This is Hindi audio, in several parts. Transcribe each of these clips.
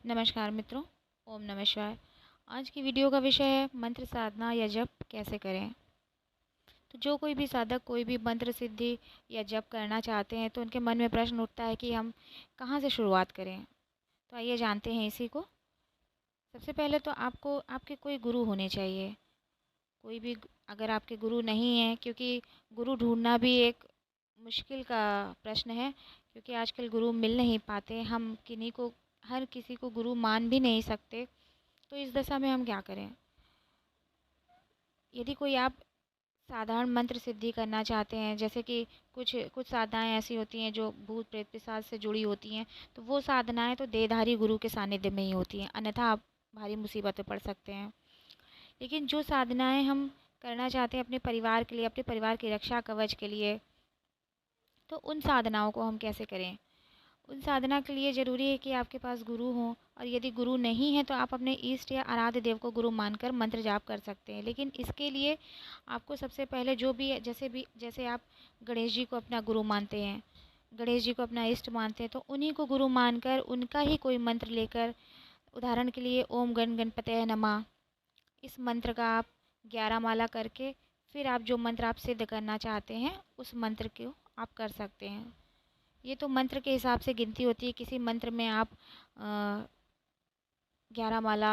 नमस्कार मित्रों। ओम नमः शिवाय। आज की वीडियो का विषय है मंत्र साधना या जप कैसे करें। तो जो कोई भी साधक कोई भी मंत्र सिद्धि या जप करना चाहते हैं तो उनके मन में प्रश्न उठता है कि हम कहाँ से शुरुआत करें। तो आइए जानते हैं इसी को। सबसे पहले तो आपको आपके कोई गुरु होने चाहिए। कोई भी अगर आपके गुरु नहीं हैं, क्योंकि गुरु ढूंढना भी एक मुश्किल का प्रश्न है, क्योंकि आजकल गुरु मिल नहीं पाते। हम किन्हीं को हर किसी को गुरु मान भी नहीं सकते। तो इस दशा में हम क्या करें। यदि कोई आप साधारण मंत्र सिद्धि करना चाहते हैं, जैसे कि कुछ कुछ साधनाएं ऐसी होती हैं जो भूत प्रेत पिशाच से जुड़ी होती हैं, तो वो साधनाएं तो देहधारी गुरु के सानिध्य में ही होती हैं, अन्यथा आप भारी मुसीबत में पड़ सकते हैं। लेकिन जो साधनाएं हम करना चाहते हैं अपने परिवार के लिए, अपने परिवार की रक्षा कवच के लिए, तो उन साधनाओं को हम कैसे करें। उन साधना के लिए ज़रूरी है कि आपके पास गुरु हों, और यदि गुरु नहीं है तो आप अपने इष्ट या आराध्य देव को गुरु मानकर मंत्र जाप कर सकते हैं। लेकिन इसके लिए आपको सबसे पहले जो जैसे आप गणेश जी को अपना गुरु मानते हैं, गणेश जी को अपना इष्ट मानते हैं, तो उन्हीं को गुरु मानकर उनका ही कोई मंत्र लेकर, उदाहरण के लिए ओम गण गणपतये नमः, इस मंत्र का आप 11 माला करके फिर आप जो मंत्र आप सिद्ध करना चाहते हैं उस मंत्र को आप कर सकते हैं। ये तो मंत्र के हिसाब से गिनती होती है। किसी मंत्र में आप 11 माला,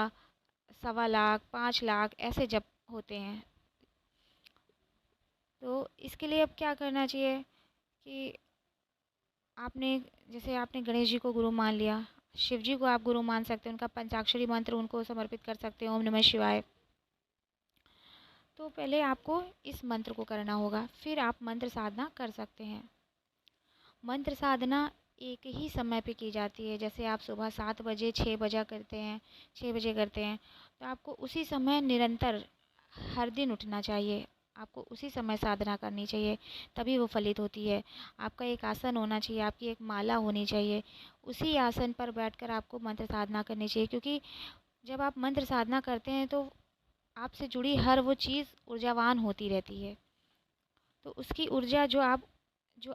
1.25 लाख, 5 लाख ऐसे जप होते हैं। तो इसके लिए अब क्या करना चाहिए कि आपने जैसे आपने गणेश जी को गुरु मान लिया, शिव जी को आप गुरु मान सकते हैं, उनका पंचाक्षरी मंत्र उनको समर्पित कर सकते हैं, ओम नमः शिवाय। तो पहले आपको इस मंत्र को करना होगा, फिर आप मंत्र साधना कर सकते हैं। मंत्र साधना एक ही समय पे की जाती है। जैसे आप सुबह 7 बजे 6 बजे करते हैं, 6 बजे करते हैं, तो आपको उसी समय निरंतर हर दिन उठना चाहिए। आपको उसी समय साधना करनी चाहिए, तभी वो फलित होती है। आपका एक आसन होना चाहिए, आपकी एक माला होनी चाहिए। उसी आसन पर बैठकर आपको मंत्र साधना करनी चाहिए, क्योंकि जब आप मंत्र साधना करते हैं तो आपसे जुड़ी हर वो चीज़ ऊर्जावान होती रहती है। तो उसकी ऊर्जा जो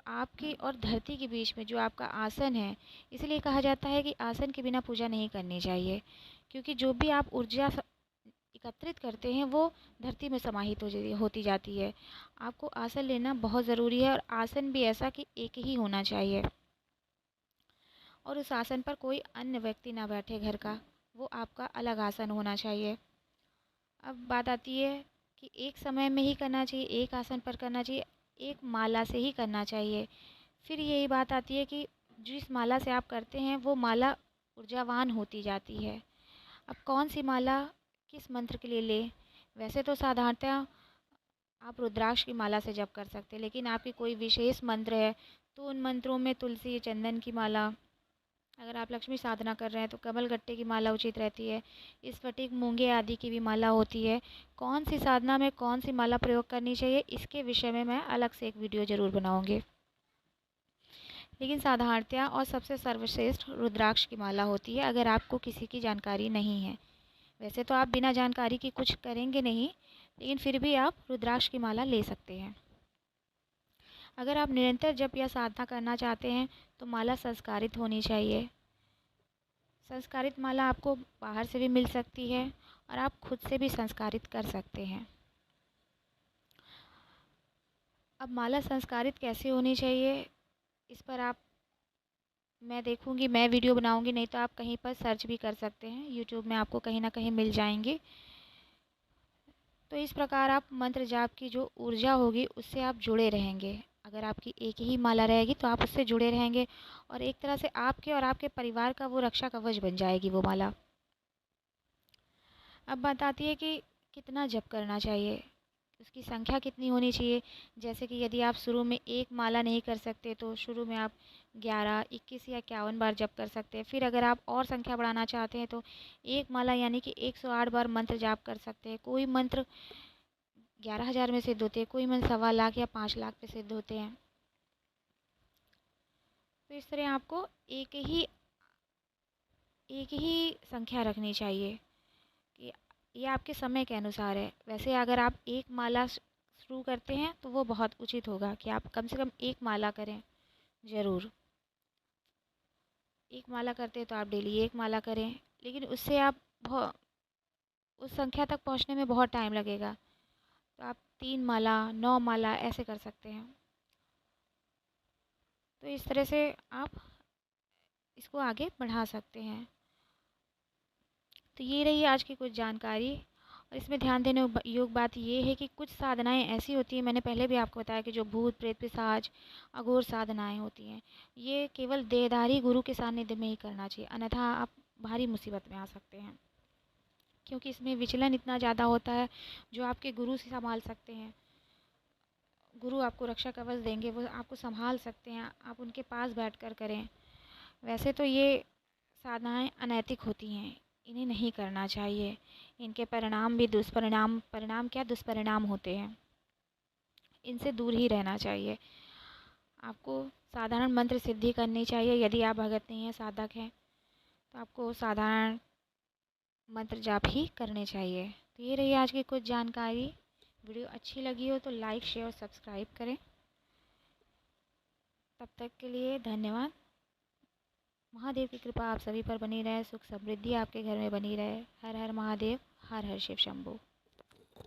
आपकी और धरती के बीच में जो आपका आसन है, इसलिए कहा जाता है कि आसन के बिना पूजा नहीं करनी चाहिए, क्योंकि जो भी आप ऊर्जा एकत्रित करते हैं वो धरती में समाहित होती जाती है। आपको आसन लेना बहुत ज़रूरी है, और आसन भी ऐसा कि एक ही होना चाहिए, और उस आसन पर कोई अन्य व्यक्ति ना बैठे घर का, वो आपका अलग आसन होना चाहिए। अब बात आती है कि एक समय में ही करना चाहिए, एक आसन पर करना चाहिए, एक माला से ही करना चाहिए। फिर यही बात आती है कि जिस माला से आप करते हैं वो माला ऊर्जावान होती जाती है। अब कौन सी माला किस मंत्र के लिए लें। वैसे तो साधारणतः आप रुद्राक्ष की माला से जप कर सकते हैं, लेकिन आपकी कोई विशेष मंत्र है तो उन मंत्रों में तुलसी चंदन की माला, अगर आप लक्ष्मी साधना कर रहे हैं तो कमल गट्टे की माला उचित रहती है। स्फटिक मूंगे आदि की भी माला होती है। कौन सी साधना में कौन सी माला प्रयोग करनी चाहिए, इसके विषय में मैं अलग से एक वीडियो ज़रूर बनाऊंगी। लेकिन साधारणतया और सबसे सर्वश्रेष्ठ रुद्राक्ष की माला होती है, अगर आपको किसी की जानकारी नहीं है। वैसे तो आप बिना जानकारी की कुछ करेंगे नहीं, लेकिन फिर भी आप रुद्राक्ष की माला ले सकते हैं। अगर आप निरंतर जप या साधना करना चाहते हैं तो माला संस्कारित होनी चाहिए। संस्कारित माला आपको बाहर से भी मिल सकती है, और आप खुद से भी संस्कारित कर सकते हैं। अब माला संस्कारित कैसे होनी चाहिए, इस पर मैं देखूंगी, मैं वीडियो बनाऊंगी, नहीं तो आप कहीं पर सर्च भी कर सकते हैं, यूट्यूब में आपको कहीं ना कहीं मिल जाएंगी। तो इस प्रकार आप मंत्र जाप की जो ऊर्जा होगी उससे आप जुड़े रहेंगे। अगर आपकी एक ही माला रहेगी तो आप उससे जुड़े रहेंगे, और एक तरह से आपके और आपके परिवार का वो रक्षा कवच बन जाएगी वो माला। अब बात आती है कि कितना जप करना चाहिए, उसकी संख्या कितनी होनी चाहिए। जैसे कि यदि आप शुरू में एक माला नहीं कर सकते तो शुरू में आप 11, 21 या 51 बार जप कर सकते हैं। फिर अगर आप और संख्या बढ़ाना चाहते हैं तो एक माला यानी कि 108 बार मंत्र जाप कर सकते हैं। कोई मंत्र 11,000 में सिद्ध होते हैं, कोई मंत्र 1.25 लाख या 5 लाख पे सिद्ध होते हैं। तो इस तरह आपको एक ही संख्या रखनी चाहिए कि ये आपके समय के अनुसार है। वैसे अगर आप एक माला शुरू करते हैं तो वो बहुत उचित होगा कि आप कम से कम एक माला करें ज़रूर। एक माला करते हैं तो आप डेली एक माला करें, लेकिन उससे आप उस संख्या तक पहुंचने में बहुत टाइम लगेगा। तो आप 3 माला, 9 माला ऐसे कर सकते हैं। तो इस तरह से आप इसको आगे बढ़ा सकते हैं। तो ये रही आज की कुछ जानकारी। और इसमें ध्यान देने योग्य बात ये है कि कुछ साधनाएं ऐसी होती हैं, मैंने पहले भी आपको बताया कि जो भूत प्रेत पिशाच अघोर साधनाएं होती हैं, ये केवल देहधारी गुरु के सानिध्य में ही करना चाहिए, अन्यथा आप भारी मुसीबत में आ सकते हैं। क्योंकि इसमें विचलन इतना ज़्यादा होता है, जो आपके गुरु से संभाल सकते हैं, गुरु आपको रक्षा कवच देंगे, वो आपको संभाल सकते हैं, आप उनके पास बैठकर करें। वैसे तो ये साधनाएं अनैतिक होती हैं, इन्हें नहीं करना चाहिए। इनके परिणाम भी परिणाम क्या दुष्परिणाम होते हैं, इनसे दूर ही रहना चाहिए। आपको साधारण मंत्र सिद्धि करनी चाहिए। यदि आप भगत नहीं हैं, साधक हैं, तो आपको साधारण मंत्र जाप ही करने चाहिए। तो ये रही आज की कुछ जानकारी। वीडियो अच्छी लगी हो तो लाइक शेयर और सब्सक्राइब करें। तब तक के लिए धन्यवाद। महादेव की कृपा आप सभी पर बनी रहे, सुख समृद्धि आपके घर में बनी रहे। हर हर महादेव, हर हर शिव शंभू।